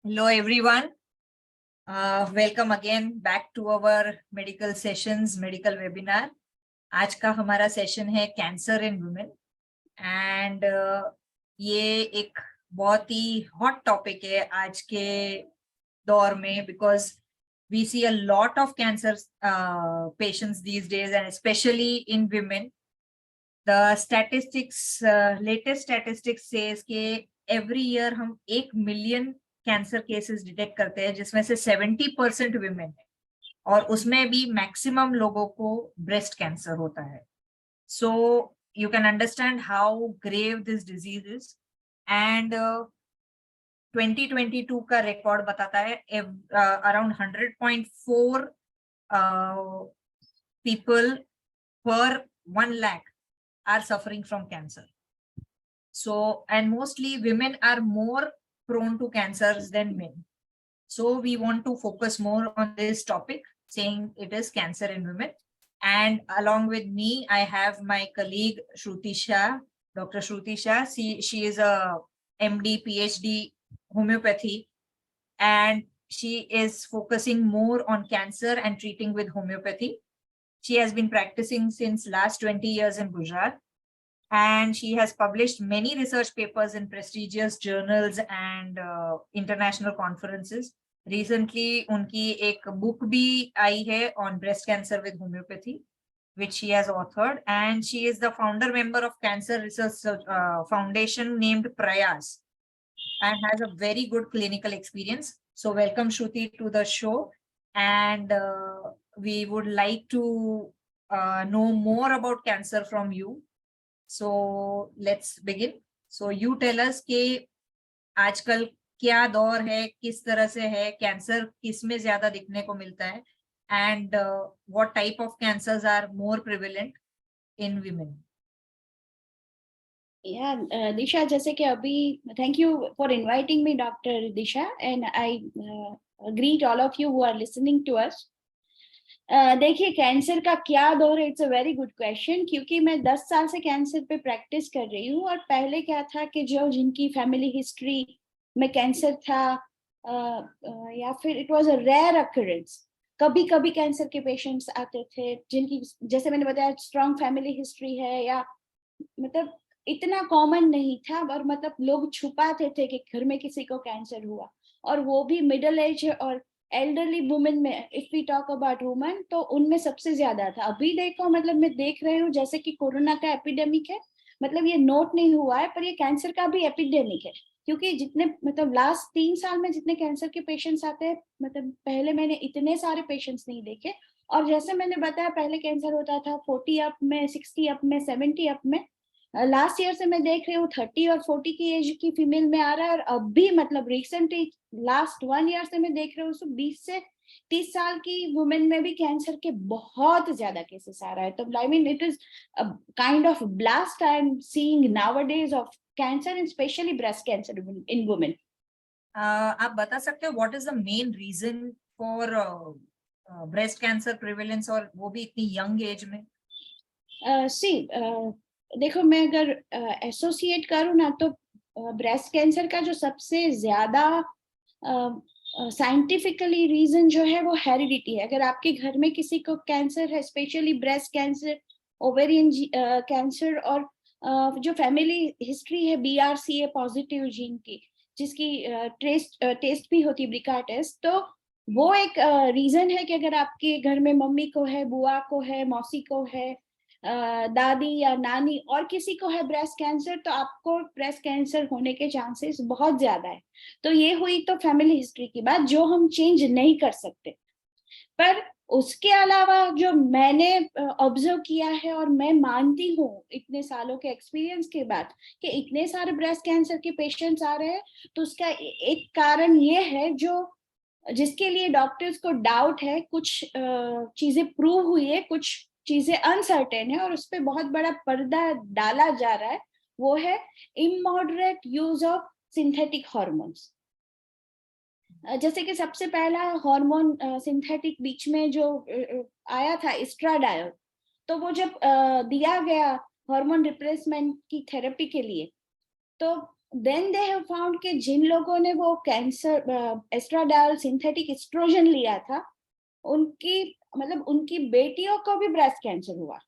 Hello everyone. Welcome again back to our medical sessions, medical webinar. आज का हमारा session है कैंसर इन वुमेन एंड ये एक बहुत ही हॉट टॉपिक है आज के दौर में because we see a lot of cancer patients these days and especially in women. The statistics, latest statistics says कि every year हम 1 million कैंसर केसेस डिटेक्ट करते हैं जिसमें से 70% विमेन है और उसमें भी मैक्सिमम लोगों को ब्रेस्ट कैंसर होता है. So you can understand how grave this disease is and 2022 का रिकॉर्ड बताता है around 100.4 people per 1 lakh are suffering from cancer. So, and mostly women are more prone to cancers than men. So we want to focus more on this topic, saying it is cancer in women. And along with me, I have my colleague Shruti Shah, Dr. Shruti Shah. She is a MD, PhD homeopathy, and she is focusing more on cancer and treating with homeopathy. She has been practicing since last 20 years in Gujarat. And she has published many research papers in prestigious journals and international conferences. Recently, उनकी एक book भी आई है on breast cancer with homeopathy, which she has authored. And she is the founder member of Cancer Research Foundation named Prayas and has a very good clinical experience. So welcome Shruti to the show. And we would like to know more about cancer from you. So let's begin. So you tell us कि आजकल क्या दौर है, किस तरह से है, cancer किस में ज्यादा दिखने को मिलता है, and what type of cancers are more prevalent in women. Yeah, Disha, जैसे कि अभी thank you for inviting me, Dr. Disha, and I greet all of you who are listening to us. देखिए कैंसर का क्या दौर है, it's a very good question, क्योंकि मैं 10 साल से कैंसर पे प्रैक्टिस कर रही हूँ. और पहले क्या था कि जो जिनकी फैमिली हिस्ट्री में कैंसर था या फिर it was a rare occurrence, कभी कभी कैंसर के पेशेंट्स आते थे जिनकी, जैसे मैंने बताया, स्ट्रॉन्ग फैमिली हिस्ट्री है, या मतलब इतना कॉमन नहीं था, और मतलब लोग छुपाते थे कि घर में किसी को कैंसर हुआ, और वो भी मिडिल एज और एल्डरली वुमेन में. If we talk about women तो उनमें सबसे ज्यादा था. अभी देखो, मतलब मैं देख रही हूँ जैसे कि कोरोना का एपिडेमिक है, मतलब ये नोट नहीं हुआ है पर ये कैंसर का भी एपिडेमिक है, क्योंकि जितने मतलब लास्ट 3 साल में जितने कैंसर के पेशेंट्स आते हैं, मतलब पहले मैंने इतने सारे पेशेंट्स नहीं देखे. और जैसे मैंने बताया, पहले कैंसर होता था 40 अप में, 60 अप में, 70 अप में. लास्ट ईयर से मैं देख रही हूँ 30 और 40 की एज की फीमेल में आ रहा है. और अब भी मतलब रिसेंटली लास्ट 1 ईयर से मैं देख रही हूँ 20 से 30 साल की वुमेन में भी कैंसर के बहुत ज्यादा केसेस आ रहा है. तो I mean it is a kind of blast I am seeing nowadays of cancer, and specially breast cancer in women. आप बता सकते हो what is the main reason for breast cancer prevalence, और वो भी इतनी यंग एज में? देखो, मैं अगर एसोसिएट करूँ ना, तो ब्रेस्ट कैंसर का जो सबसे ज्यादा साइंटिफिकली रीजन जो है वो हेरिडिटी है. अगर आपके घर में किसी को कैंसर है, specially breast cancer, ovarian cancer, और जो फैमिली हिस्ट्री है BRCA पॉजिटिव जीन की, जिसकी टेस्ट भी होती है, ब्रिका टेस्ट, तो वो एक रीजन है कि अगर आपके घर में मम्मी को है, बुआ को है, मौसी को है, दादी या नानी और किसी को है ब्रेस्ट कैंसर, तो आपको ब्रेस्ट कैंसर होने के चांसेस बहुत ज्यादा है. तो ये हुई तो फैमिली हिस्ट्री की बात, जो हम चेंज नहीं कर सकते. पर उसके अलावा जो मैंने ऑब्जर्व किया है, और मैं मानती हूँ इतने सालों के एक्सपीरियंस के बाद, कि इतने सारे ब्रेस्ट कैंसर के पेशेंट्स आ रहे हैं, तो उसका एक कारण ये है, जो जिसके लिए डॉक्टर्स को डाउट है, कुछ चीजें प्रूव हुई है, कुछ चीजें अनसर्टेन है, और उस पर बहुत बड़ा पर्दा डाला जा रहा है. वो है इमॉडरेट यूज ऑफ सिंथेटिक हॉर्मोन्स. जैसे कि सबसे पहला हार्मोन सिंथेटिक बीच में जो आया था, एस्ट्राडायोल, तो वो जब दिया गया हार्मोन रिप्लेसमेंट की थेरेपी के लिए, तो देन दे हैव फाउंड कि जिन लोगों ने वो कैंसर एस्ट्राडायल सिंथेटिक एस्ट्रोजन लिया था, उनकी मतलब उनकी बेटियों को भी ब्रेस्ट कैंसर हुआ,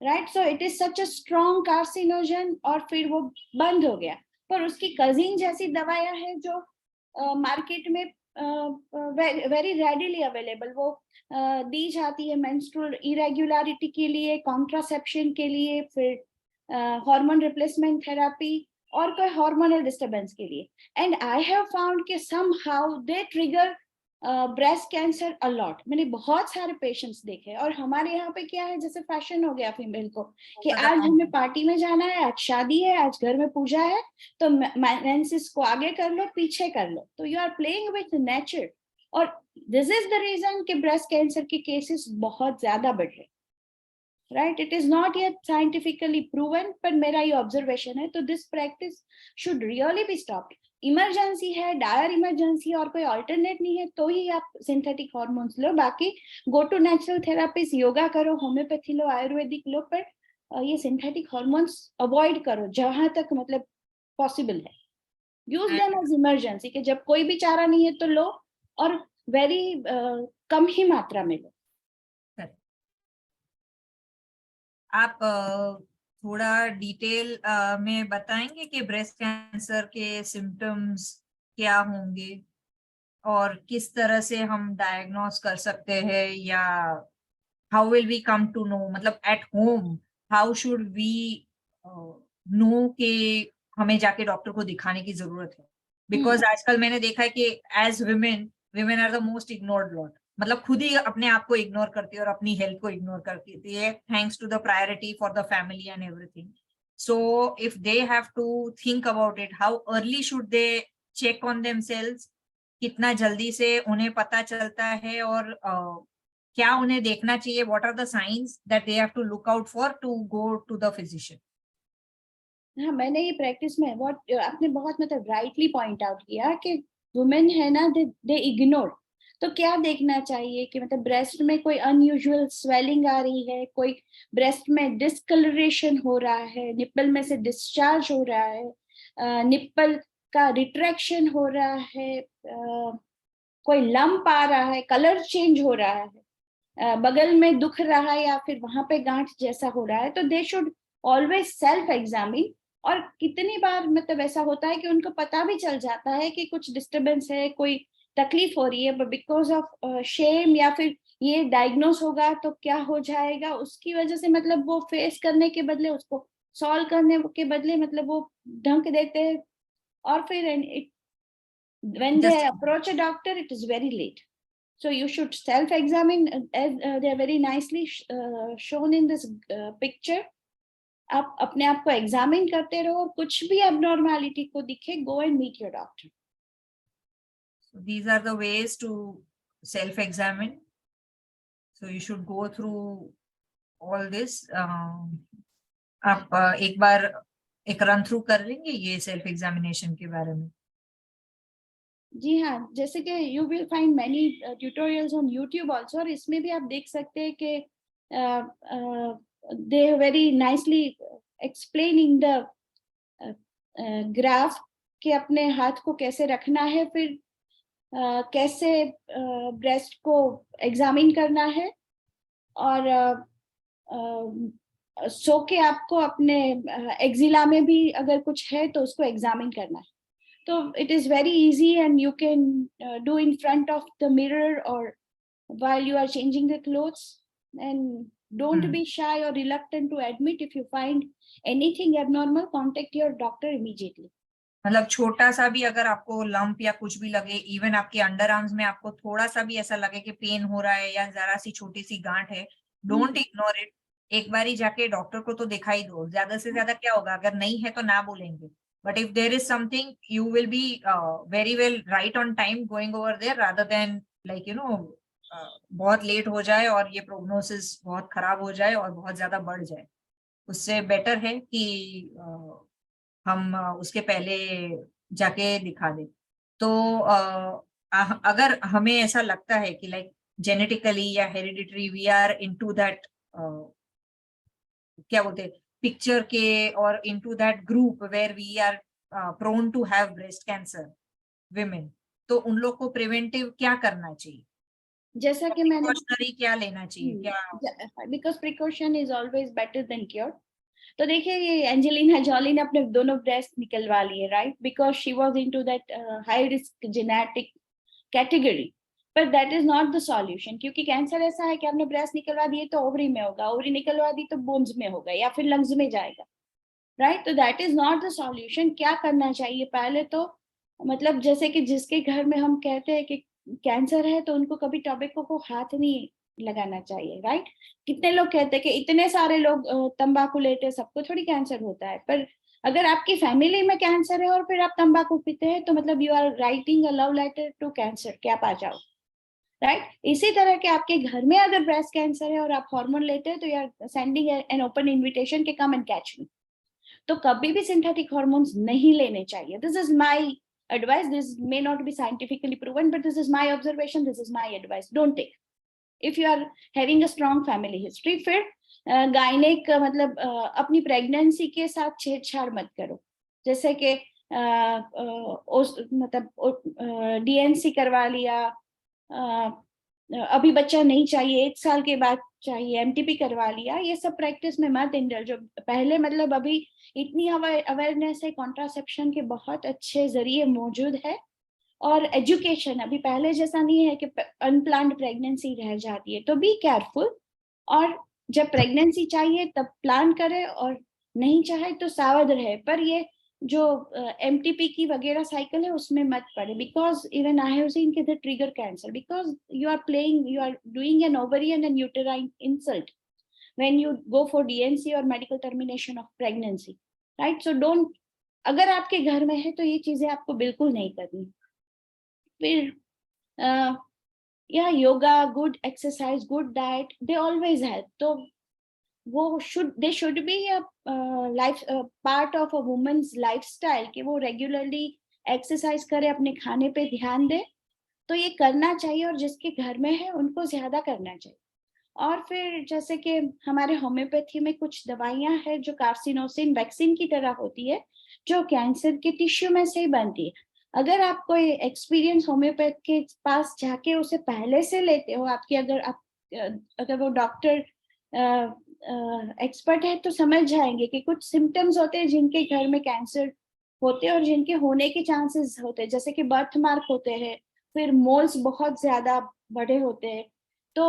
right? So it is such a strong carcinogen, और फिर वो बंद हो गया। पर उसकी कजिन जैसी दवाइयां हैं जो मार्केट में वेरी रेडिली अवेलेबल, वो दी जाती है मेंस्ट्रुअल इरेगुलरिटी के लिए, कॉन्ट्रासेप्शन के लिए, फिर हार्मोन रिप्लेसमेंट थेरेपी और कोई हार्मोनल डिस्टरबेंस के लिए। एंड आई हैव फाउंड कि somehow they trigger breast cancer a lot. मैंने बहुत सारे पेशेंट्स देखे, और हमारे यहाँ पे क्या है, जैसे फैशन हो गया फीमेल को कि आज हमें पार्टी में जाना है, आज शादी है, आज घर में पूजा है, तो मेंसेस को आगे कर लो, पीछे कर लो, तो you are playing with nature. और दिस इज द रीजन कि ब्रेस्ट कैंसर के केसेस बहुत ज्यादा बढ़ रहे, right? It is not yet scientifically proven, पर मेरा ये ऑब्जर्वेशन है। तो this practice should really be stopped. Emergency है, डायर इमरजेंसी, और कोई अल्टरनेट नहीं है, तो ही आप सिंथेटिक हार्मोन्स लो। बाकी go to natural therapies, yoga करो, होम्योपैथी लो, आयुर्वेदिक लो, पर ये सिंथेटिक हार्मोन्स अवॉइड करो जहां तक मतलब पॉसिबल है। यूज देम एज इमरजेंसी, कि जब कोई भी चारा नहीं है तो लो, और वेरी कम ही मात्रा में लो। आप थोड़ा डिटेल में बताएंगे कि ब्रेस्ट कैंसर के सिम्टम्स क्या होंगे और किस तरह से हम डायग्नोस कर सकते हैं, या how will we come to know, मतलब at home how should we know कि हमें जाके डॉक्टर को दिखाने की जरूरत है? बिकॉज आजकल मैंने देखा है कि as women are the most ignored lot, मतलब खुद ही अपने आप को इग्नोर करती है और अपनी हेल्थ को इग्नोर करती है, thanks to the priority for the family and everything. So if they have to think about it, how early should they check on themselves, कितना जल्दी से उन्हें पता चलता है, और क्या उन्हें देखना चाहिए, what are the signs that they have to look out for to go to the physician? हाँ, मैंने ये प्रैक्टिस में बहुत, आपने बहुत मतलब राइटली पॉइंट आउट किया कि वुमेन है ना, दे इग्नोर। तो क्या देखना चाहिए कि मतलब ब्रेस्ट में कोई अनयूजुअल स्वेलिंग आ रही है, कोई ब्रेस्ट में डिस्कलरेशन हो रहा है, निप्पल में से डिस्चार्ज हो रहा है, निप्पल का रिट्रैक्शन हो रहा है, कोई लंप आ रहा है, कलर चेंज हो रहा है, बगल में दुख रहा है, या फिर वहां पे गांठ जैसा हो रहा है, तो they should always self examine. और कितनी बार मतलब ऐसा होता है कि उनको पता भी चल जाता है कि कुछ डिस्टरबेंस है, कोई तकलीफ हो रही है, बट बिकॉज ऑफ शेम, या फिर ये डायग्नोस होगा तो क्या हो जाएगा, उसकी वजह से मतलब वो फेस करने के बदले, उसको सॉल्व करने के बदले मतलब वो ढंक देते हैं, और फिर when they just approach a doctor it is very late. So you should self-examine, as they are very nicely shown in this picture. आप अपने आप को एग्जामिन करते रहो, कुछ भी एबनॉर्मैलिटी को दिखे, go and meet your doctor. these are the ways to self examine, so you should go through all this. आप एक बार एक रन थ्रू कर लेंगे ये सेल्फ एग्जामिनेशन के बारे में? जी हाँ, जैसे कि you will find many tutorials on YouTube also, और इसमें भी आप देख सकते हैं कि they very nicely explaining the graph कि अपने हाथ को कैसे रखना है, फिर कैसे ब्रेस्ट को एग्जामिन करना है, और सो के आपको अपने एक्जिला में भी अगर कुछ है तो उसको एग्जामिन करना है। तो it is very easy, and you can do in front of the mirror और while you are changing the clothes, and don't be shy or reluctant to admit if you find anything abnormal, contact your doctor immediately. मतलब छोटा सा भी अगर आपको lump या कुछ भी लगे, इवन आपके अंडर आर्म्स में आपको थोड़ा सा भी ऐसा लगे कि पेन हो रहा है या जरा सी छोटी सी गांठ है, डोंट इग्नोर इट। एक बारी जाके डॉक्टर को तो दिखाई दो, ज्यादा से ज्यादा क्या होगा, अगर नहीं है तो ना बोलेंगे, but if there is something you will be very well right on time going over there, rather than like बहुत लेट हो जाए और ये प्रोग्नोसिस बहुत खराब हो जाए और बहुत ज्यादा बढ़ जाए। उससे बेटर है कि हम उसके पहले जाके दिखा दें। तो अगर हमें ऐसा लगता है कि लाइक जेनेटिकली या hereditary we are into that, क्या बोलते हैं, पिक्चर के, और into that group where we are prone to have breast cancer women, तो उन लोग को प्रिवेंटिव क्या करना चाहिए, जैसा कि मैंने प्रिकॉशनरी क्या लेना चाहिए, क्या? Because precaution is always better than cure. तो देखिए ये एंजेलिना जॉली ने अपने दोनों ब्रेस्ट निकलवा लिए, right, because she was into that high risk genetic category, पर that is not the solution, क्योंकि कैंसर ऐसा है कि आपने ब्रेस्ट निकलवा दिए तो ओवरी में होगा, ओवरी निकलवा दी तो बोन्स में होगा या फिर लंग्स में जाएगा, राइट। तो that is not the solution. क्या करना चाहिए पहले तो, मतलब जैसे कि जिसके घर में हम कहते हैं कि कैंसर है तो उनको कभी टॉबैको को हाथ नहीं लगाना चाहिए, राइट। कितने लोग कहते हैं कि इतने सारे लोग तंबाकू लेते हैं, सबको थोड़ी कैंसर होता है, पर अगर आपकी फैमिली में कैंसर है और फिर आप तंबाकू पीते हैं तो मतलब you are writing a love letter to cancer कि आप आ जाओ, राइट। इसी तरह के आपके घर में अगर ब्रेस्ट कैंसर है और आप हार्मोन लेते हैं तो you are sending an open invitation के कम एंड कैच मी। तो कभी भी सिंथेटिक हार्मोन्स नहीं लेने चाहिए। This is my advice. This may not be scientifically proven, but this is my observation, this is my advice. Don't take if you are having a strong family history. फिर gynaec मतलब अपनी pregnancy के साथ छेड़छाड़ मत करो, जैसे कि मतलब डीएनसी करवा लिया, अभी बच्चा नहीं चाहिए 1 साल के बाद चाहिए, एमटीपी करवा लिया, ये सब प्रैक्टिस में मत इंडल्ज। जो पहले मतलब अभी इतनी अवेयरनेस है, कॉन्ट्रासेप्शन के बहुत अच्छे जरिए मौजूद है, और एजुकेशन अभी पहले जैसा नहीं है कि अनप्लान्ड प्रेगनेंसी रह जाती है। तो बी केयरफुल, और जब प्रेगनेंसी चाहिए तब प्लान करे और नहीं चाहे तो सावध रहे। पर ये जो एमटीपी की वगैरह साइकिल है उसमें मत पड़े, because even I have seen के the trigger cancer, because you are doing an ovarian and uterine insult when you go for DNC or medical termination of pregnancy, right? So don't, अगर आपके घर में है तो ये चीजें आपको बिल्कुल नहीं करनी। फिर या yoga, good exercise, good diet, they always help. तो वो they should be a life part of a women's lifestyle, कि वो रेगुलरली एक्सरसाइज करे, अपने खाने पे ध्यान दे, तो ये करना चाहिए, और जिसके घर में है उनको ज्यादा करना चाहिए। और फिर जैसे कि हमारे होम्योपैथी में कुछ दवाइयां हैं जो कार्सिनोसिन वैक्सीन की तरह होती है, जो कैंसर के टिश्यू में से ही बनती है। अगर आप कोई एक्सपीरियंस होम्योपैथ के पास जाके उसे पहले से लेते हो, आपकी अगर वो डॉक्टर एक्सपर्ट है तो समझ जाएंगे कि कुछ सिम्टम्स होते हैं जिनके घर में कैंसर होते हैं और जिनके होने के चांसेस होते हैं, जैसे कि बर्थ मार्क होते हैं, फिर मोल्स बहुत ज्यादा बड़े होते हैं। तो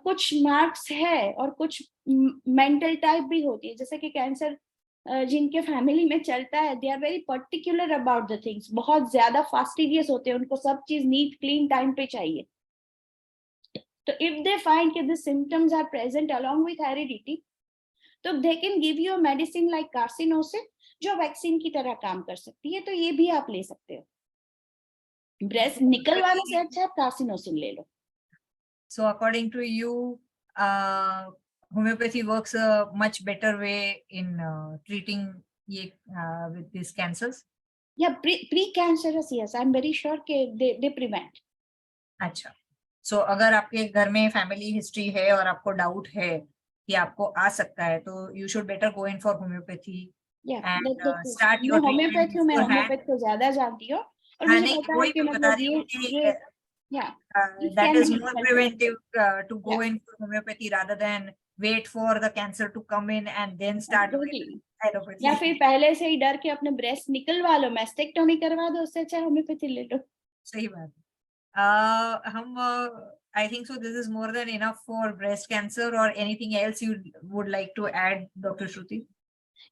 कुछ मार्क्स है, और कुछ मेंटल टाइप भी होती है, जैसे कि कैंसर जिनके फैमिली में चलता है, they are very particular about the things, बहुत ज्यादा फास्टिडियस होते हैं, उनको सब चीज नीट क्लीन टाइम पे चाहिए। तो इफ दे फाइंड कि the symptoms are present along with heredity, तो they can give you a medicine like carcinosin, जो वैक्सीन की तरह काम कर सकती है, तो ये भी आप ले सकते हो। ब्रेस्ट निकलवाने से अच्छा आप कार्सिनोसिन ले लो। So according to you, homeopathy works a much better way in treating with these cancers? Yeah, pre-cancerous, yes, I'm very sure कि they prevent. अच्छा, so अगर आपके घर में फैमिली हिस्ट्री है और आपको डाउट है कि आपको आ सकता है, तो you should better go in for homeopathy. Yeah, and that's start मैं your treatment होम्योपैथी हूँ, मैं beforehand. होम्योपैथ को ज्यादा जानती हूँ, और हाँ, मुझे नहीं, पता है वही कि मैं बता मतलब रही हूँ कि ये yeah, it that can is be more helpful. preventive to go Yeah. in for homeopathy rather than wait for the cancer to come in and then start with Absolutely. allopathy. या फिर पहले से ही डर के अपने ब्रेस्ट निकलवा लो, mastectomy करवा दो, उससे अच्छा होम्योपैथी ले लो। सही बात है। हम I think so this is more than enough for breast cancer, or anything else you would like to add, Dr. Shruti?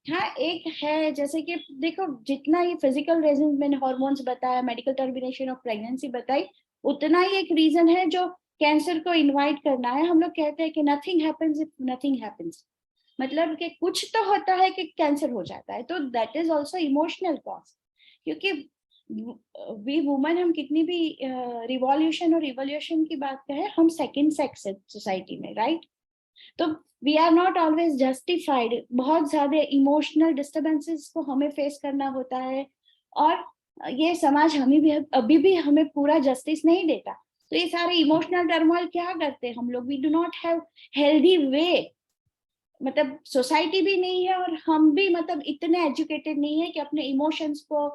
हाँ, एक है, जैसे कि देखो, जितना ये फिजिकल रीजन मैंने हार्मोन्स बताया, मेडिकल टर्मिनेशन ऑफ प्रेगनेंसी बताई, उतना ही एक रीजन है जो कैंसर को इनवाइट करना है। हम लोग कहते हैं कि nothing happens if nothing happens, मतलब कि कुछ तो होता है कि कैंसर हो जाता है, तो that is also emotional cause. क्योंकि वी वुमन, हम कितनी भी रिवॉल्यूशन और रिवोल्यूशन की बात करें, हम सेकंड सेक्स है सोसाइटी में, राइट। तो we are not always justified, बहुत ज्यादा इमोशनल डिस्टर्बेंसेस को हमें फेस करना होता है, और ये समाज हमें भी अभी भी हमें पूरा जस्टिस नहीं देता। तो ये सारे इमोशनल टर्मोइल क्या करते हैं हम लोग, we do not have healthy way मतलब सोसाइटी भी नहीं है और हम भी मतलब इतने एजुकेटेड नहीं है कि अपने इमोशंस को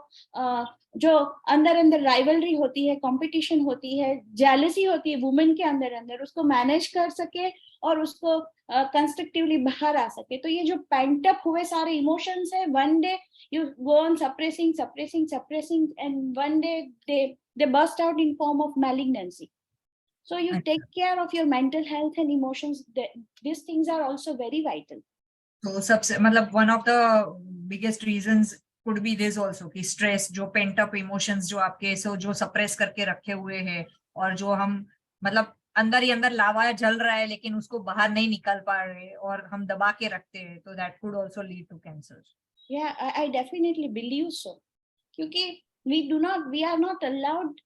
जो अंदर अंदर राइवलरी होती है, कंपटीशन होती है, जेलसी होती है वुमेन के अंदर अंदर, उसको मैनेज कर सके और उसको कंस्ट्रक्टिवली बाहर आ सके। तो ये जो पेंट अप हुए सारे इमोशंस है, one day you go on suppressing and one day they burst out in form of malignancy. So you take care of your mental health and emotions. These things are also very vital. तो सबसे मतलब one of the biggest reasons could be this also कि stress, जो pent up emotions जो आपके सो जो suppress करके रखे हुए हैं, और जो हम मतलब अंदर ही अंदर लावा जल रहा है लेकिन उसको बाहर नहीं निकल पा रहे और हम दबा के रखते हैं, तो that could also lead to cancer. Yeah, I definitely believe so. क्योंकि we are not allowed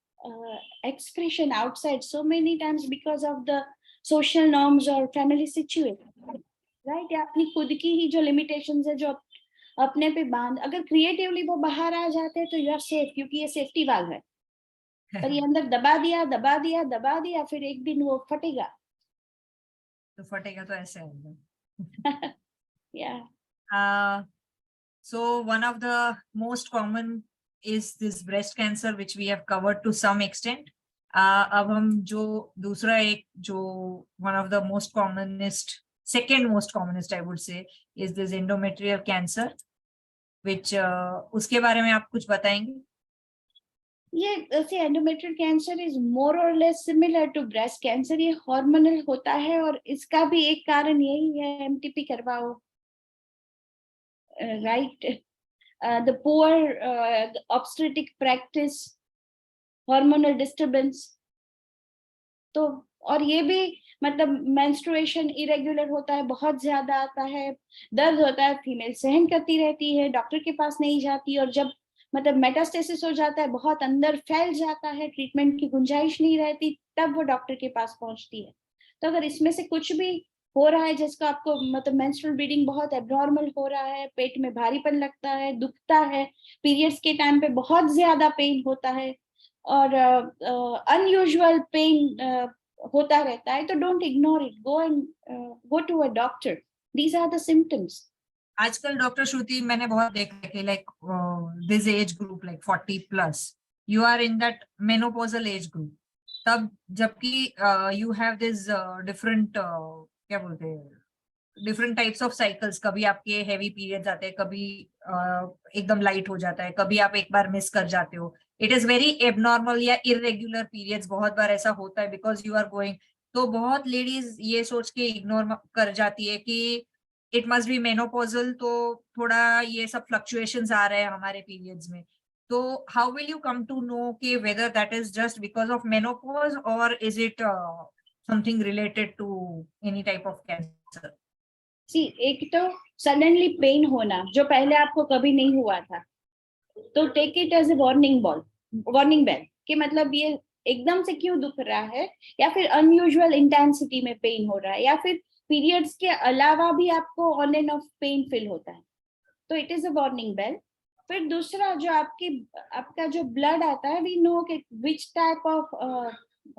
expression outside so many times because of the social norms or family situation, right? या अपनी खुद की ही जो limitations है जो अपने पे बांध, अगर क्रिएटिवली वो बाहर आ जाते हैं तो यू आर सेफ, क्योंकि ये सेफ्टी वाल्व है। पर ये अंदर दबा दिया फिर एक दिन वो फटेगा। तो फटेगा तो ऐसे आएगा। Yeah. So one of the most common is this breast cancer, which we have covered to some extent. अब हम जो दूसरा एक जो one of the most commonest, second most commonest I would say, is this endometrial cancer, which उसके बारे में आप कुछ बताएंगे? ये ऐसे endometrial cancer is more or less similar to breast cancer. ये हार्मोनल होता है और इसका भी एक कारण यही है, एमटीपी करवाओ, right? The poor obstetric practice, hormonal disturbance. तो और ये भी मतलब मेंस्ट्रुएशन इरेगुलर होता है, बहुत ज्यादा आता है, दर्द होता है, फीमेल सहन करती रहती है, डॉक्टर के पास नहीं जाती, और जब मतलब मेटास्टेसिस हो जाता है, बहुत अंदर फैल जाता है, ट्रीटमेंट की गुंजाइश नहीं रहती, तब वो डॉक्टर के पास पहुंचती है। तो अगर इसमें से कुछ भी हो रहा है जिसको आपको मतलब मेंस्ट्रुअल ब्लीडिंग बहुत एब्नॉर्मल हो रहा है, पेट में भारीपन लगता है, दुखता है, पीरियड्स के टाइम पे बहुत ज्यादा पेन होता है और अनयूजुअल पेन होता रहता है, तो don't ignore it, go to a doctor. These are the symptoms. आजकल डॉक्टर श्रुति मैंने बहुत देखा है कि like this age group like 40+, you are in that menopausal age group, तब जबकि यू हैव दिस डिफरेंट क्या बोलते हैं, डिफरेंट टाइप्स ऑफ साइकिल्स, कभी आपके हैवी पीरियड्स आते हैं, कभी एकदम लाइट हो जाता है, कभी आप एक बार मिस कर जाते हो, इट इज वेरी एबनॉर्मल या इरेग्युलर पीरियड्स, बहुत बार ऐसा होता है बिकॉज यू आर गोइंग। तो बहुत लेडीज ये सोच के इग्नोर कर जाती है कि इट मस्ट बी मेनोपॉजल, तो थोड़ा ये सब फ्लक्चुएशंस आ रहे हैं हमारे पीरियड्स में। तो how will you come to know कि whether that is just because of menopause और is it something related to any type of cancer? See, एक तो सडनली पेन होना जो पहले आपको कभी नहीं हुआ था, तो take it as a warning bell कि मतलब ये एकदम से क्यों दुख रहा है, या फिर अनयूजुअल इंटेंसिटी में पेन हो रहा है, या फिर पीरियड्स के अलावा भी आपको on and off pain feel होता है, तो it is a warning bell. फिर दूसरा जो आपका जो ब्लड आता है, वी नो कि which type of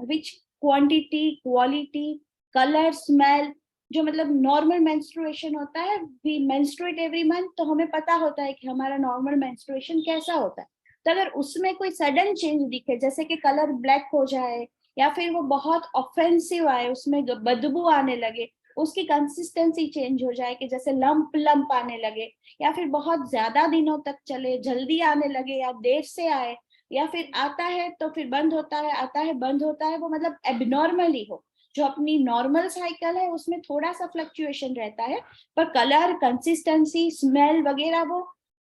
which quantity, quality, colour, smell, जो मतलब नॉर्मल मेंस्ट्रुएशन होता है, वी मेंस्ट्रुएट एवरी मंथ, तो हमें पता होता है कि हमारा नॉर्मल मेंस्ट्रुएशन कैसा होता है। तो अगर उसमें कोई सडन चेंज दिखे, जैसे कि कलर ब्लैक हो जाए, या फिर वो बहुत ऑफेंसिव आए, उसमें बदबू आने लगे, उसकी कंसिस्टेंसी चेंज हो जाए कि जैसे लंप आने लगे, या फिर बहुत ज्यादा दिनों तक चले, जल्दी आने लगे या देर से आए, या फिर आता है तो फिर बंद होता है, आता है बंद होता है, वो मतलब एबनॉर्मली हो, जो अपनी नॉर्मल साइकिल है उसमें थोड़ा सा फ्लक्चुएशन रहता है, पर कलर, कंसिस्टेंसी, स्मेल वगैरह वो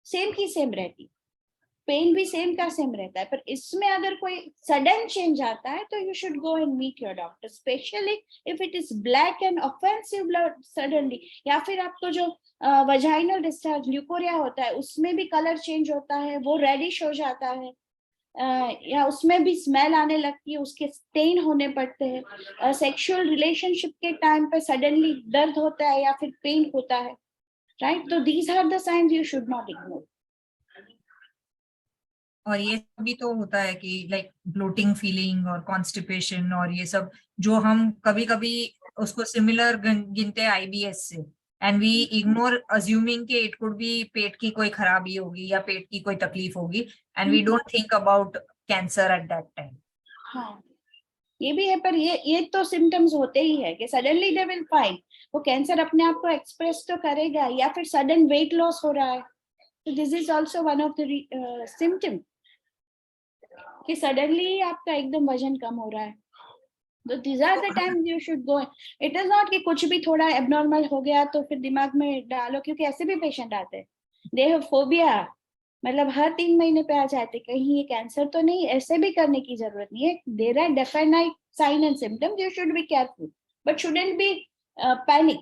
सेम की सेम रहती, पेन भी सेम का सेम रहता है। पर इसमें अगर कोई सडन चेंज आता है तो you should go and meet your doctor, specially if it is black and offensive blood suddenly, या फिर आपको जो वजाइनल डिस्चार्ज ल्यूकोरिया होता है उसमें भी कलर चेंज होता है, वो रेडिश हो जाता है, या उसमें भी स्मेल आने लगती है, उसके स्टेन होने पड़ते हैं, सेक्सुअल रिलेशनशिप के टाइम पे सडनली दर्द होता है या फिर पेन होता है, राइट? तो these are the signs you should not ignore. और ये भी तो होता है कि लाइक ब्लोटिंग फीलिंग और कॉन्स्टिपेशन, और ये सब जो हम कभी कभी उसको सिमिलर गिनते हैं आईबीएस से, and we ignore assuming कि it could be पेट की कोई खराबी होगी या पेट की कोई तकलीफ होगी, and we don't think about cancer at that time. हाँ, ये भी है, पर ये तो सिम्टम्स होते ही है कि सडनली दे विल फाइंड, वो कैंसर अपने आप को एक्सप्रेस तो करेगा, या फिर सडन वेट लॉस हो रहा है, तो this is also one of the symptom कि सडनली आपका एकदम वजन कम हो रहा है. तो these are the times you should go. It is not कि कुछ भी थोड़ा एबनॉर्मल हो गया तो फिर दिमाग में डालो, क्योंकि ऐसे भी पेशेंट आते हैं, दे हैव फोबिया, मतलब हर 3 महीने पे आ जाते, कहीं ये कैंसर तो नहीं, ऐसे भी करने की जरूरत नहीं है. There are definite sign and symptoms, you should be careful but shouldn't be panic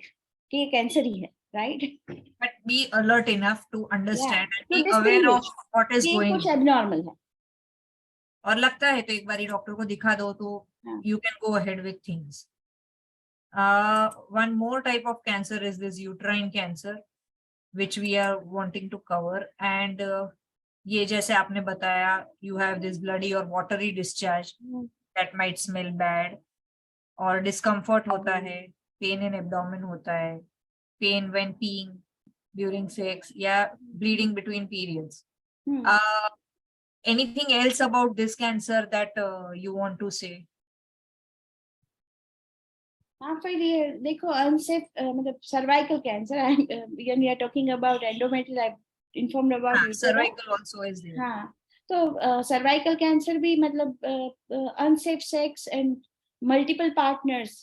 कि ये कैंसर ही है, right? But be alert enough to understand and तो be aware of what is ये going कुछ on. एबनॉर्मल है. और लगता है तो एक बारी डॉक्टर को दिखा दो तो हाँ. you can go ahead with things. One more type of cancer is this uterine cancer, which we are wanting to cover. And ये जैसे आपने बताया, you have this bloody or watery discharge that might smell bad, और discomfort होता है, pain in abdomen होता है, pain when peeing during sex, या bleeding between periods. Anything else about this cancer that you want to say? हाँ, फिर ये देखो अनसेफ मतलब cervical cancer, we are talking about endometrial, I informed about uterus. Cervical also is there. हाँ, तो cervical cancer भी मतलब unsafe sex and multiple partners,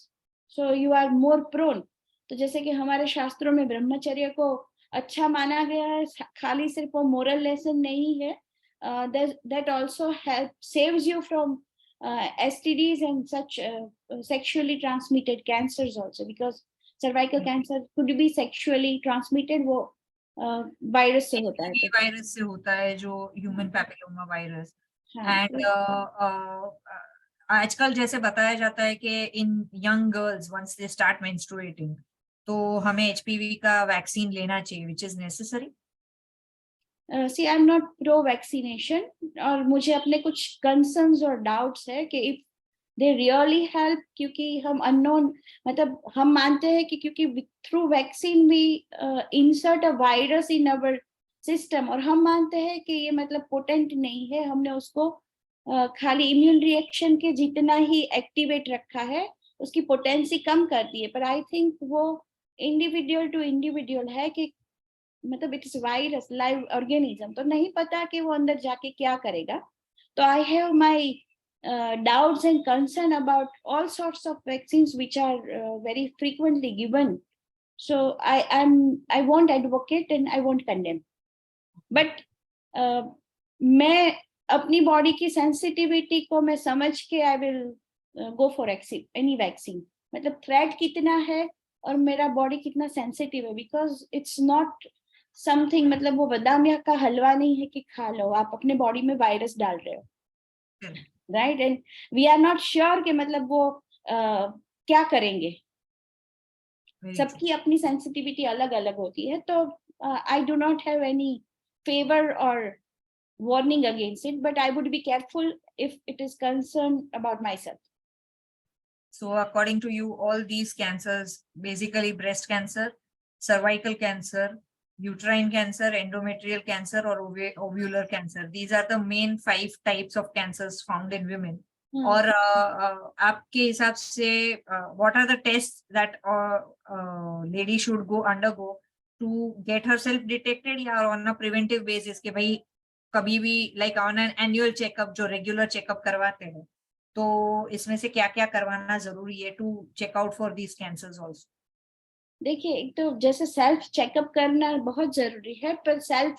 so you are more prone. तो जैसे कि हमारे शास्त्रों में ब्रह्मचर्य को अच्छा माना गया है, खाली सिर्फ वो मोरल लेसन नहीं है, that also help saves you from STDs and such sexually transmitted cancers also, because cervical cancer could be sexually transmitted, वो वायरस से होता है. ये वायरस से होता है, जो ह्यूमन पैपिलोमा वायरस. हाँ, एंड आजकल जैसे बताया जाता है कि in young girls once they start menstruating तो हमें HPV का वैक्सीन लेना चाहिए, which is necessary. See I am not pro vaccination, और मुझे अपने कुछ कंसर्न्स और डाउट्स है कि इफ दे रियली हेल्प, क्योंकि हम अननोन, मतलब हम मानते हैं कि क्योंकि through vaccine we insert a virus in our system, और हम मानते हैं कि ये मतलब पोटेंट नहीं है, हमने उसको खाली इम्यून रिएक्शन के जितना ही एक्टिवेट रखा है, उसकी पोटेंसी कम कर दी है. पर आई थिंक वो इंडिविजुअल टू इंडिविजुअल है कि मतलब it is virus, live organism, तो नहीं पता कि वो अंदर जाके क्या करेगा. तो I have my doubts and concern about all sorts of vaccines which are very frequently given. So I won't advocate and I won't condemn, but मैं अपनी बॉडी की सेंसिटिविटी को मैं समझ के I will go for any vaccine. मतलब threat कितना है और मेरा बॉडी कितना सेंसिटिव है, बिकॉज इट्स नॉट समथिंग, मतलब वो बादामिया का हलवा नहीं है कि खा लो, आप अपने बॉडी में वायरस डाल रहे हो, right? And we are not sure कि मतलब वो क्या करेंगे. सबकी अपनी सेंसिटिविटी अलग अलग होती है, तो I do not have any favour और warning against it, but I would be careful if it is concerned about myself. So according to you, all these cancers, basically breast cancer, cervical cancer, uterine cancer, endometrial cancer, or ovular cancer, these are the main 5 types of cancers found in women. और आपके हिसाब से what are the tests that lady should undergo to get herself detected, या on a preventive basis कि भाई कभी भी like on an annual checkup जो regular checkup करवाते हैं, तो इसमें से क्या क्या करवाना जरूरी है to check out for these cancers also? देखिए, एक तो जैसे सेल्फ चेकअप करना बहुत जरूरी है, पर सेल्फ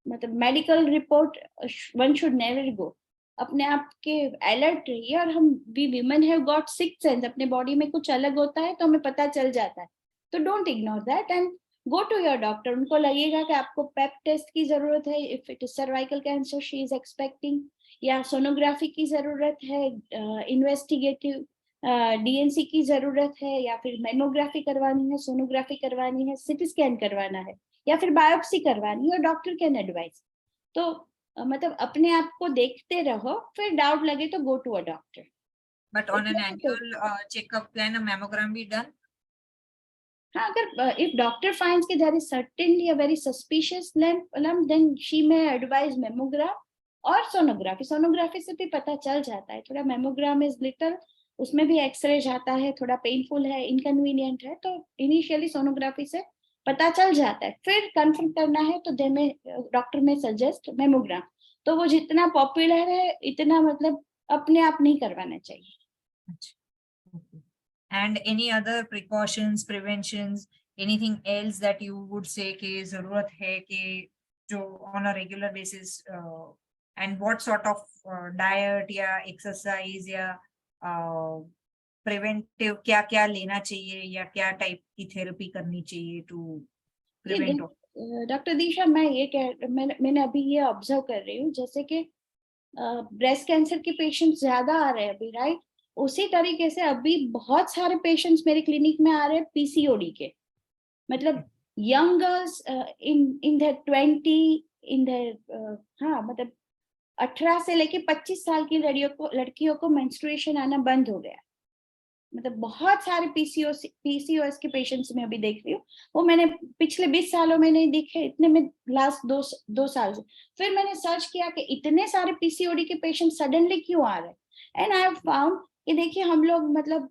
मतलब medical report one should never go. अपने आप के अलर्ट रहिए, और हम we women have got sixth sense, अपने बॉडी में कुछ अलग होता है तो हमें पता चल जाता है, तो don't ignore that and go to your doctor. उनको लगेगा कि आपको पेप टेस्ट की जरूरत है, if it is cervical cancer she is expecting, या सोनोग्राफी की जरूरत है, इन्वेस्टिगेटिव DNC की जरूरत है, या फिर मेमोग्राफी करवानी है, सोनोग्राफी करवानी है, सीटी स्कैन करवाना है, या फिर बायोप्सी करवानी है, और डॉक्टर कैन एडवाइस. तो मतलब अपने आप को देखते रहो, फिर डाउट लगे तो go to a doctor. But on an annual checkup, can a mammogram be done? हाँ, अगर if doctor finds कि there is certainly a very suspicious lump, then she may advise mammogram और सोनोग्राफी. सोनोग्राफी से भी पता चल जाता है. थोड़ा मैमोग्राम इज लिटिल, उसमें भी एक्सरे जाता है, थोड़ा पेनफुल है, इनकन्वीनियंट है, तो इनिशियली सोनोग्राफी से पता चल जाता है. फिर कंफर्म करना है तो दे में डॉक्टर में सजेस्ट मैमोग्राम. तो वो जितना पॉपुलर है इतना मतलब अपने आप नहीं करवाना चाहिए. Okay. And any other precautions, preventions, anything else that you would say कि जरूरत है कि जो on a regular basis and what sort of diet या exercise या preventive क्या क्या लेना चाहिए या क्या टाइप की थेरेपी करनी चाहिए to prevent of डॉक्टर दीशा, मैंने अभी ये ऑब्जर्व कर रही हूँ, जैसे कि ब्रेस्ट कैंसर के पेशेंट्स ज्यादा आ रहे हैं अभी, राइट? उसी तरीके से अभी बहुत सारे पेशेंट्स मेरे क्लिनिक में आ रहे हैं पीसीओडी के. मतलब young girls in their 20 in their हाँ, मतलब 18 से लेके 25 साल की लड़कियों को मेंस्ट्रुएशन आना बंद हो गया. मतलब बहुत सारे पीसीओएस के पेशेंट्स में अभी देख रही हूँ. वो मैंने पिछले 20 सालों में नहीं देखे, इतने में लास्ट दो साल से. फिर मैंने सर्च किया कि इतने सारे पीसीओडी के पेशेंट सडनली क्यों आ रहे हैं. एंड आई हैव फाउंड कि देखिए, हम लोग मतलब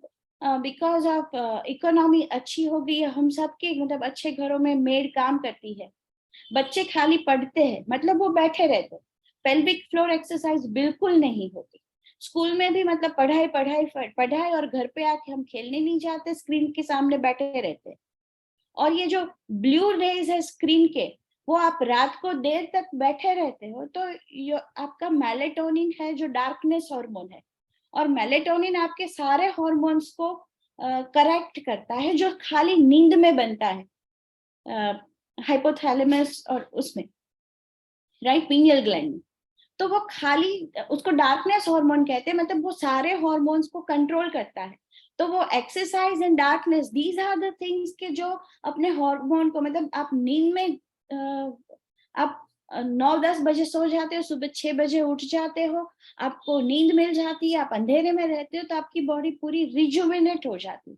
बिकॉज ऑफ इकोनॉमी अच्छी हो गई है, हम सबके मतलब अच्छे घरों में मेड काम करती है, बच्चे खाली पढ़ते हैं, मतलब वो बैठे रहते हैं, पेल्विक फ्लोर एक्सरसाइज बिल्कुल नहीं होती. स्कूल में भी मतलब पढ़ाई पढ़ाई पढ़ाई, और घर पे आके हम खेलने नहीं जाते, स्क्रीन के सामने बैठे रहते. और ये जो ब्लू रेज है स्क्रीन के, वो आप रात को देर तक बैठे रहते हो, तो आपका मेलेटोनिन है जो डार्कनेस हार्मोन है, और मेलेटोनिन आपके सारे हार्मोन्स को करेक्ट करता है जो खाली नींद में बनता है, हाइपोथैलेमस और उसमें, राइट, पीनियल ग्लैंड में. तो वो खाली, उसको डार्कनेस हार्मोन कहते हैं, मतलब वो सारे हार्मोन्स को कंट्रोल करता है. तो वो exercise and darkness, these are the things के जो अपने हार्मोन को, मतलब आप नींद में आप 9-10 बजे सो जाते हो, सुबह 6 बजे उठ जाते हो, आपको नींद मिल जाती है, आप अंधेरे में रहते हो, तो आपकी बॉडी पूरी रिजुविनेट हो जाती है.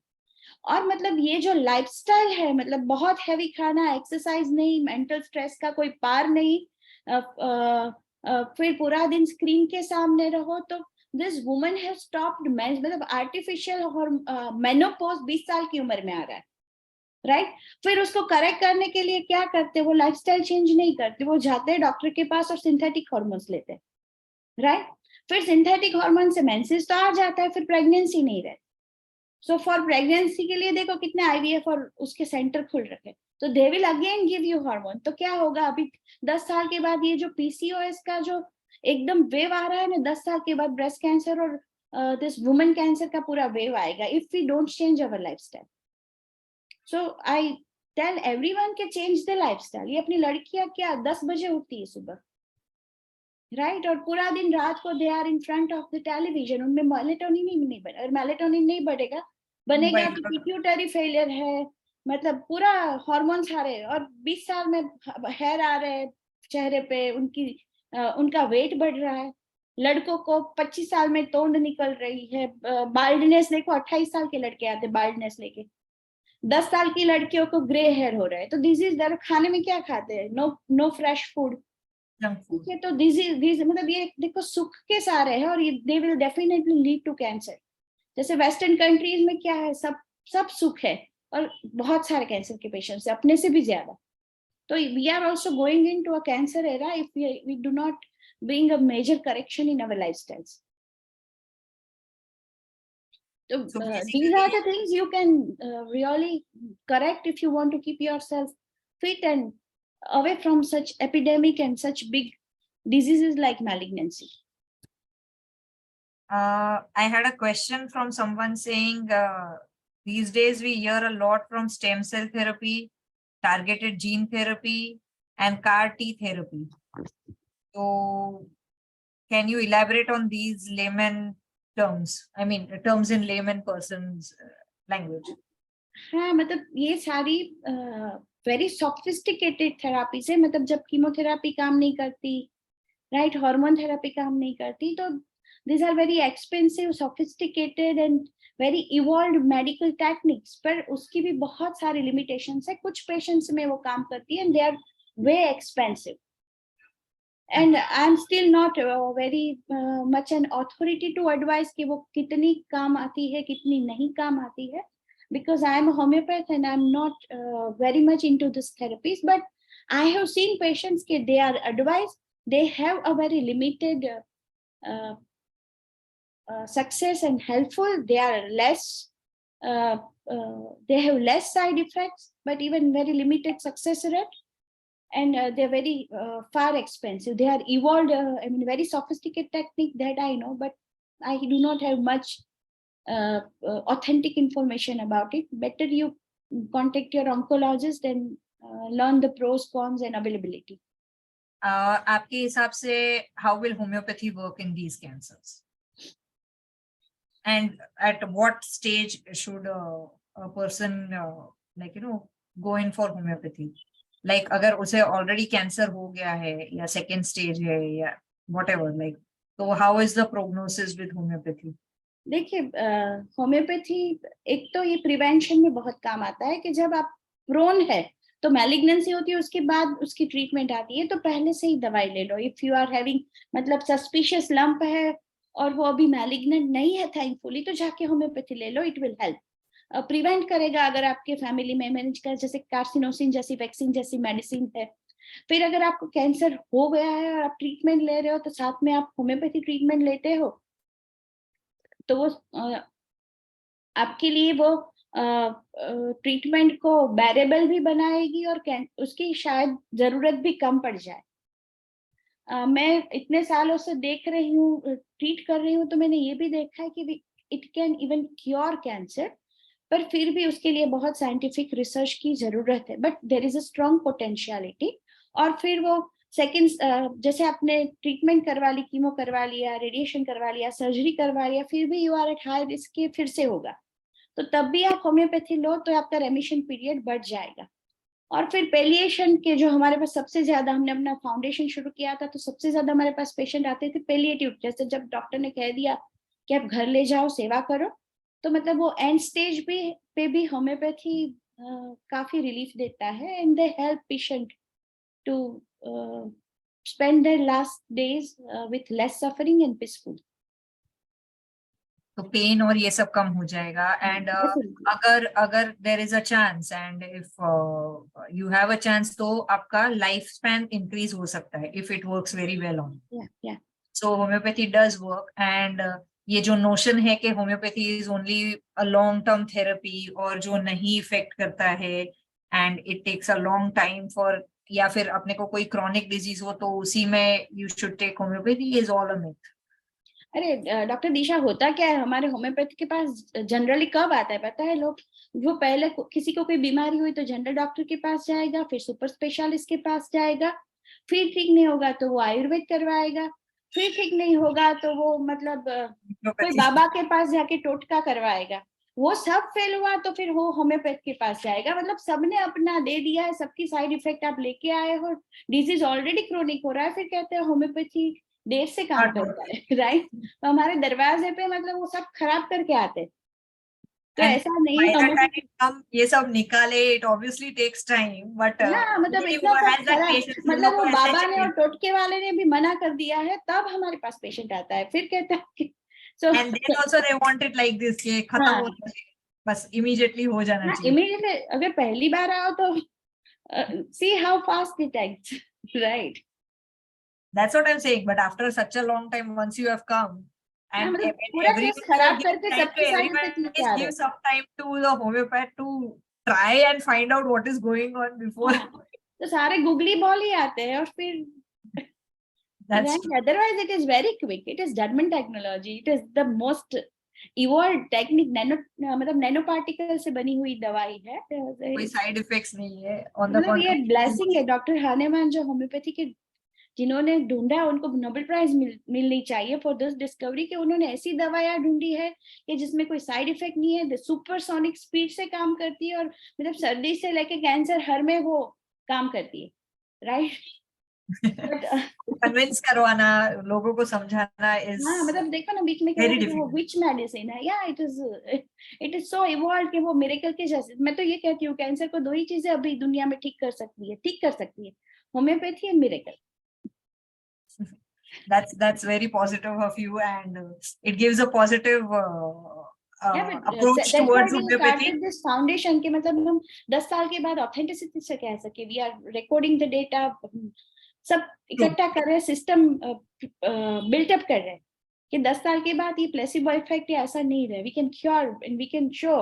और मतलब ये जो लाइफस्टाइल है, मतलब बहुत हैवी खाना, एक्सरसाइज नहीं, मेंटल स्ट्रेस का कोई पार नहीं, फिर पूरा दिन स्क्रीन के सामने रहो, तो दिस वुमन हैज स्टॉप्ड मतलब आर्टिफिशियल मेनोपॉज 20 साल की उम्र में आ रहा है, राइट? फिर उसको करेक्ट करने के लिए क्या करते, वो लाइफस्टाइल चेंज नहीं करते, वो जाते हैं डॉक्टर के पास और सिंथेटिक हार्मोन्स लेते हैं, राइट? फिर सिंथेटिक हार्मोन से मेंसेस तो आ जाता है, फिर प्रेगनेंसी नहीं रहती. सो फॉर प्रेगनेंसी के लिए देखो कितने आईवीएफ और उसके सेंटर खुल रखे, तो they will again give you hormone. तो क्या होगा, अभी 10 साल के बाद ये जो पीसीओएस का जो एकदम वेव आ रहा है ना, 10 साल के बाद ब्रेस्ट कैंसर और दिस वुमेन कैंसर का पूरा वेव आएगा, if we don't change our lifestyle. So I tell everyone के चेंज द लाइफस्टाइल. ये अपनी लड़कियां क्या 10 बजे उठती है सुबह, राइट? और पूरा दिन रात को they are in front of the television, उनमें मेलेटोनिन ही नहीं बने, और मेलेटोनिन नहीं बनेगा तो पिट्यूटरी फेलियर है, मतलब पूरा हार्मोन सारे, और 20 साल में हेयर आ रहे हैं चेहरे पे, उनका वेट बढ़ रहा है. लड़कों को 25 साल में तोंद निकल रही है, बाल्डनेस देखो, 28 साल के लड़के आते बाल्डनेस लेके, 10 साल की लड़कियों को ग्रे हेयर हो रहा है. तो दिस इज, खाने में क्या खाते हैं, नो फ्रेश फूड, ठीक है? तो दिस मतलब ये देखो सुख के सारे हैं, और ये they will definitely lead to cancer. जैसे वेस्टर्न कंट्रीज में क्या है, सब सुख है, और बहुत सारे कैंसर के पेशेंट्स है, अपने से भी ज्यादा. तो we are also going into a cancer era if we do not bring a major correction in our lifestyles. So these are the things you can really correct if you want to keep yourself fit and away from such epidemic and such big diseases like malignancy. I had a question from someone saying these days we hear a lot from stem cell therapy, targeted gene therapy, and CAR T therapy. So can you elaborate on these layman terms? I mean, terms in layman person's language. हाँ, मतलब ये सारी very sophisticated therapies है. मतलब जब chemotherapy काम नहीं करती, राइट, हार्मोन थेरापी काम नहीं करती, तो these are very expensive, sophisticated and very evolve medical techniques, पर उसकी भी बहुत सारी लिमिटेशंस है. कुछ पेशेंट्स में वो काम करती है and they are way expensive. And I'm still not very much an authority to advise कि वो कितनी काम आती है कितनी नहीं काम आती है, because I am a homeopath and I'm not very much into this therapies, but I have seen patients कि they are advised, they have a very limited success and helpful, they are less they have less side effects but even very limited success rate. And they're very far expensive. They are evolved, I mean, very sophisticated technique that I know, but I do not have much authentic information about it. Better you contact your oncologist and learn the pros, cons, and availability. आपके हिसाब से how will homeopathy work in these cancers? And at what stage should a person go in for homeopathy? Like अगर उसे already cancer हो गया है या second stage है या whatever, like, तो how is the prognosis with homeopathy? देखिए, होम्योपैथी एक तो ये प्रिवेंशन में बहुत काम आता है कि जब आप प्रोन है तो मैलिग्नेंसी होती है, उसके बाद उसकी ट्रीटमेंट आती है, तो पहले से ही दवाई ले लो. इफ यू आर हैविंग मतलब सस्पिशियस लंप है और वो अभी मैलिग्नेंट नहीं है थैंकफुली, तो जाके होम्योपैथी ले लो, इट विल हेल्प. प्रिवेंट करेगा अगर आपके फैमिली में मैनेज कर, जैसे कार्सिनोसिन जैसी वैक्सीन जैसी मेडिसिन है. फिर अगर आपको कैंसर हो गया है और आप ट्रीटमेंट ले रहे हो तो साथ में आप होम्योपैथी ट्रीटमेंट लेते हो, तो वो आपके लिए वो ट्रीटमेंट को बैरेबल भी बनाएगी और उसकी शायद जरूरत भी कम पड़ जाए. मैं इतने सालों से देख रही हूँ, ट्रीट कर रही हूँ, तो मैंने ये भी देखा है कि it can even cure cancer, पर फिर भी उसके लिए बहुत साइंटिफिक रिसर्च की जरूरत है. But there is a strong potentiality. और फिर वो सेकंड, जैसे आपने ट्रीटमेंट करवा ली, कीमो करवा लिया, रेडिएशन करवा लिया, सर्जरी करवा लिया, फिर भी you are at high risk के फिर से होगा, तो तब भी आप होम्योपैथी लो तो आपका रेमिशन पीरियड बढ़ जाएगा. और फिर पेलिएशन के जो हमारे पास सबसे ज्यादा, हमने अपना फाउंडेशन शुरू किया था तो सबसे ज्यादा हमारे पास पेशेंट आते थे पेलिएटिव. जैसे जब डॉक्टर ने कह दिया कि आप घर ले जाओ, सेवा करो, तो मतलब वो एंड स्टेज पे भी होम्योपैथी काफी रिलीफ देता है. And they help patient to spend their last days with less suffering and peaceful. तो पेन और ये सब कम हो जाएगा. एंड अगर there is a chance and if you have a chance, तो आपका लाइफ स्पैन इंक्रीज हो सकता है if it works very well on. So homeopathy does work. And ये जो नोशन है कि homeopathy is only a long term therapy और जो नहीं इफेक्ट करता है and it takes a long time for, या फिर अपने को कोई क्रॉनिक डिजीज हो तो उसी में you should take homeopathy, is all a myth. अरे डॉक्टर दिशा, होता क्या है हमारे होम्योपैथी के पास जनरली कब आता है पता है? लोग वो पहले किसी को कोई बीमारी हुई तो जनरल डॉक्टर के पास जाएगा, फिर सुपर स्पेशलिस्ट के पास जाएगा, फिर ठीक नहीं होगा तो वो आयुर्वेद करवाएगा, फिर ठीक नहीं होगा तो वो मतलब कोई बाबा के पास जाके टोटका करवाएगा. वो सब फेल हुआ तो फिर वो होम्योपैथ के पास जाएगा. मतलब सबने अपना दे दिया है, सबकी साइड इफेक्ट आप लेके आए हो, डिजीज ऑलरेडी क्रोनिक हो रहा है, फिर कहते हैं होम्योपैथी देर से काम करता है. राइट? तो हमारे दरवाजे पे मतलब वो सब खराब करके आते. तो ऐसा नहीं होम्योपैथी हम ये सब निकाले, it obviously takes time, but मतलब इतना सब खराब, मतलब वो बाबा ने और टोटके वाले ने भी मना कर दिया है, तब हमारे पास पेशेंट आता है, फिर कहता है कि so and then also they want it like this, कि खत्म हो जाए, बस इमीडिएटली हो जाना चाहिए. इमीडिएटली अगर पहली बार आओ तो see how fast it acts. Right? That's what I'm saying. But after such a long time, once you have come, and पूरा केस खराब करके सबके साइड इफेक्ट लेके आ रहे give some time to the homeopath to try and find out what is going on before. तो सारे googly ball ही आते हैं और फिर otherwise it is very quick. It is German technology. It is the most evolved technique. मतलब nano particle से बनी हुई दवाई है, कोई साइड इफेक्ट्स नहीं है. मतलब ये ब्लेसिंग है. डॉक्टर हानेमान जो होम्योपैथी के जिन्होंने ढूंढा, उनको नोबेल प्राइज मिलनी चाहिए फॉर दिस डिस्कवरी, कि उन्होंने ऐसी दवाइयां ढूंढी है कि जिसमें कोई साइड इफेक्ट नहीं है, सुपरसोनिक स्पीड से काम करती है, और मतलब सर्दी से लेके कैंसर हर में वो काम करती है. राइट? But कन्विंस करवाना, लोगों को समझाना इज हाँ मतलब देखो ना बीच में कह वेरी रहे थे वो डिफिकल्ट. विच मेडिसिन है, या इट इज सो इवॉल्व कि वो मिरेकल के जैसे. मैं तो ये कहती हूँ कैंसर को दो ही चीजें अभी दुनिया में ठीक कर सकती है, homeopathy and miracle. That's very positive of you, and it gives a positive Yeah, but approach that's why towards we homeopathy. started this foundation कि मतलब हम 10 साल के बाद ऑथेंटिसिटी से कह सके we are recording the data, सब True. इकट्ठा कर रहे हैं, सिस्टम बिल्टअप कर रहे हैं कि 10 साल के बाद ये प्लेसिबो इफेक्ट या ऐसा नहीं रहे, we can cure and we can show,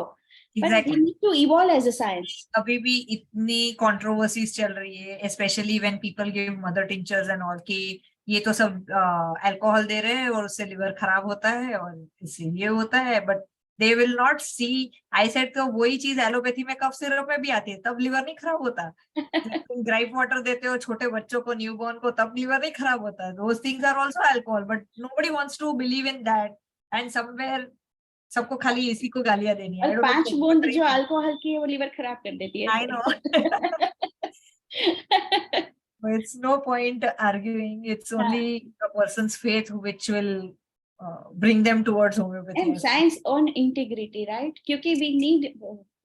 but we Exactly. Need to evolve as a science. अभी भी इतनी कंट्रोवर्सीज चल रही है, specially when people give mother tinctures and all, कि ये तो सब अल्कोहल दे रहे हैं और उससे लिवर खराब होता है और इससे ये होता है, but they will not see. I said तो वही चीज एलोपैथी में कफ सिरप में भी आती है, तब लिवर नहीं खराब होता. जब तुम ग्राइप वाटर देते हो छोटे बच्चों को, न्यूबॉर्न को, तब लिवर नहीं खराब होता. Those things are also alcohol, but nobody wants to believe in that. And somewhere सबको खाली इसी को गालियां देनी है. और आई डोंट 5 बूंद जो नो. अल्कोहल की है वो लिवर खराब कर देती है. I know. It's no point arguing. It's only a person's faith which will bring them towards homeopathy. And science on integrity, right, क्योंकि वी नीड,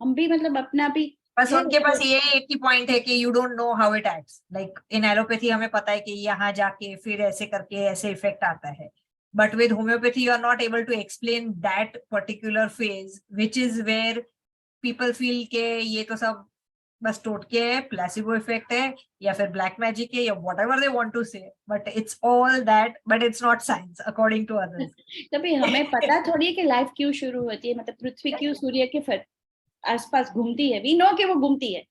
हम भी मतलब अपना भी बस है उनके पास तो. ये एक ही पॉइंट है कि you don't know how it acts. Like in allopathy हमें पता है कि यहाँ जाके फिर ऐसे करके ऐसे इफेक्ट आता है, but with homeopathy you are not able to explain that particular phase, which is where people feel के ये तो सब बस टोटके है, प्लेसिबो इफेक्ट है, या फिर ब्लैक मैजिक है, या whatever they want to say, but it's all that, but it's not science according to others. तभी हमें पता थोड़ी है कि लाइफ क्यों शुरू होती है, मतलब पृथ्वी क्यों सूर्य के आसपास घूमती है. वी नो कि वो घूमती है,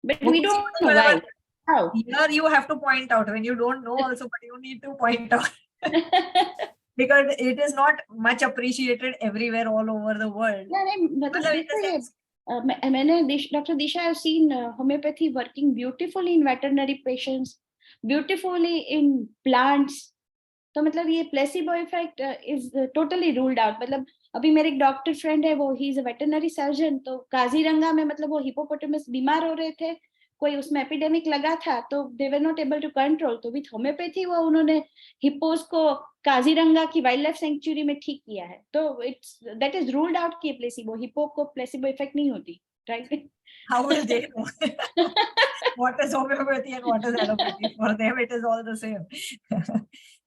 बट वो वी किसी को डोंट नहीं नो पता, why, but how. here you have to point out when you don't know also, but you need to point out. Because it is not much appreciated everywhere all over the world. नहीं मतलब मतलब in the देखो ये sense, मैंने doctor Disha have seen homeopathy working beautifully in veterinary patients, beautifully in plants. तो मतलब ये placebo effect is totally ruled out. मतलब अभी मेरे एक डॉक्टर फ्रेंड है, वो he is a veterinary surgeon, तो काजीरंगा में मतलब वो हिपोपोटामस बीमार हो रहे थे, कोई उसमें एपिडेमिक लगा था, तो they were not able to control, तो विथ होम्योपैथी वो उन्होंने हिप्पोस को काजीरंगा की वाइल्ड लाइफ सेंचुरी में ठीक किया है. तो it's that is ruled out कि प्लेसिबो, हिप्पो को प्लेसिबो इफेक्ट नहीं होती, right. how will they know what is homeopathy and what is allopathy? For them, it is all the same.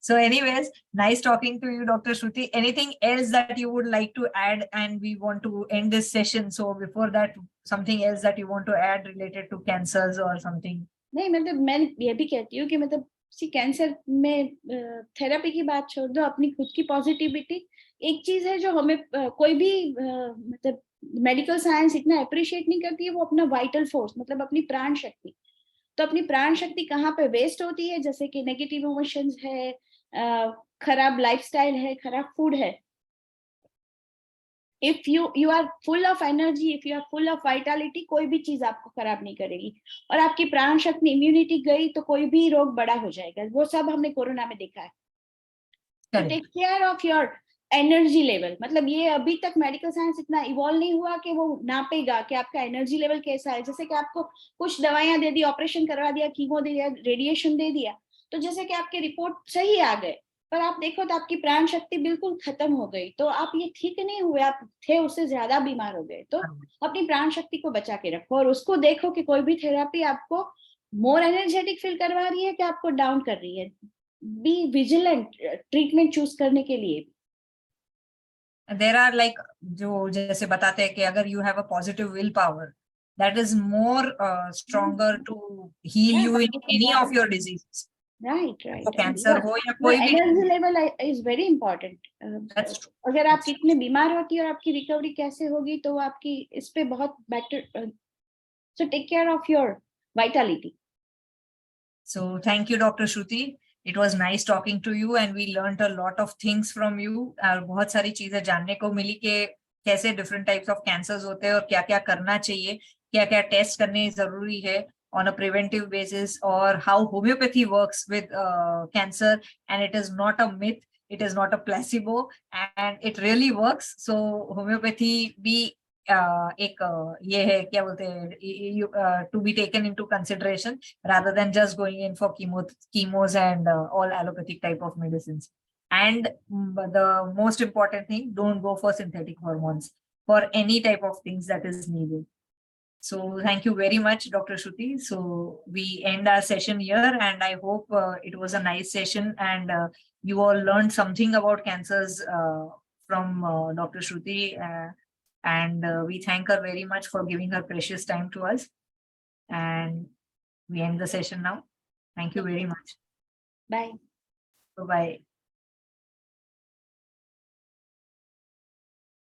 So, anyways, nice talking to you, Dr. Shruti. Anything else that you would like to add? And we want to end this session. So, before that, something else that you want to add related to cancers or something? नहीं मतलब मैं ये भी कहती हूँ कि मतलब सी cancer में थेरेपी की बात छोड़ दो, अपनी खुद की पॉजिटिविटी एक चीज है जो हमें कोई भी मतलब मेडिकल साइंस इतना अप्रिशिएट नहीं करती है, वो अपना वाइटल फोर्स, मतलब अपनी प्राण शक्ति. तो अपनी प्राण शक्ति कहाँ पे वेस्ट होती है, जैसे कि नेगेटिव इमोशंस है, खराब लाइफस्टाइल है, खराब फूड है. If you are full of energy, if you are full of vitality, कोई भी चीज आपको खराब नहीं करेगी. और आपकी प्राण शक्ति, इम्यूनिटी गई तो कोई भी रोग बड़ा हो जाएगा. वो सब हमने कोरोना में देखा है. तो take care of your energy level. मतलब ये अभी तक मेडिकल साइंस इतना इवॉल्व नहीं हुआ कि वो नापेगा कि आपका एनर्जी लेवल कैसा है. जैसे कि आपको कुछ दवाइयां दे दी, ऑपरेशन करवा दिया, कीमो दे दिया, रेडिएशन दे दिया, तो जैसे कि आपके रिपोर्ट सही आ गए, पर आप देखो तो आपकी प्राण शक्ति बिल्कुल खत्म हो गई, तो आप ये ठीक नहीं हुए, आप थे उससे ज्यादा बीमार हो गए. तो अपनी प्राण शक्ति को बचा के रखो और उसको देखो कि कोई भी थेरेपी आपको मोर एनर्जेटिक फील करवा रही है कि आपको डाउन कर रही है. बी विजिलेंट ट्रीटमेंट चूज करने के लिए. There are like जो जैसे बताते हैं कि अगर you have a positive willpower, that is more stronger to heal you in any of your diseases. Right तो राइट. कैंसर हो या कोई भी. Energy level is very important. That's true. अगर आप कितने बीमार होती है और आपकी रिकवरी कैसे होगी, तो आपकी इस पे बहुत better. So take care of your vitality. So thank you, Dr. Shruti. It was nice talking to you and we learned a lot of things from you. और बहुत सारी चीजें जानने को मिली कि कैसे different types of cancers होते हैं और क्या क्या करना चाहिए, क्या क्या टेस्ट करने जरूरी है on a preventive basis, or how homeopathy works with cancer, and it is not a myth, it is not a placebo, and it really works. So homeopathy भी एक ये है क्या बोलते हैं to be taken into consideration rather than just going in for chemos and all allopathic type of medicines. And the most important thing, don't go for synthetic hormones for any type of things that is needed. So thank you very much, Dr. Shruti. So we end our session here, and I hope it was a nice session and you all learned something about cancers from Dr. Shruti. And we thank her very much for giving her precious time to us. And we end the session now. Thank you very much. Bye. Bye-bye.